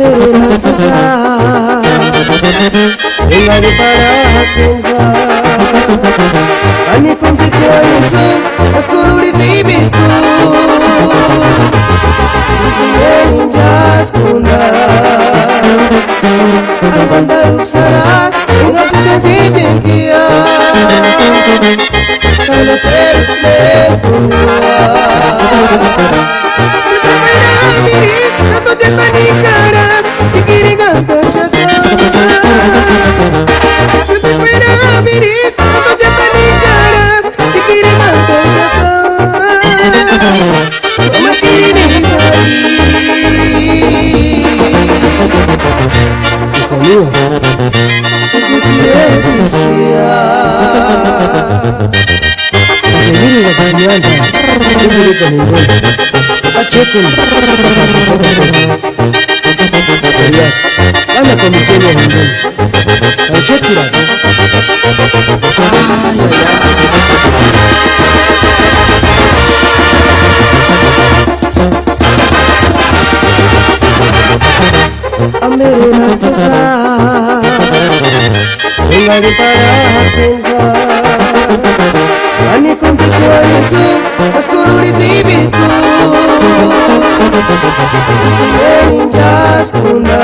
मेरे राक्षसा Ingari para tenga Ani con piccolis Ascoluri tibitu Yang jaskuna Albandaruk saras Ingat sesi jengkia Kalau terus mepunua Atau depan caras Pikiringan terjaga Fuera mirit Atau depan caras Pikiringan terjaga Mama kini sari Hijo mío Seguiré Cristian Seguir la caminata No pude con ningún Achekun Elias Anda con mi genio ningún Anchechira Amere raksasa Ingari para tenga Ani con piccolis Ascoluri tibitu Yang jaskuna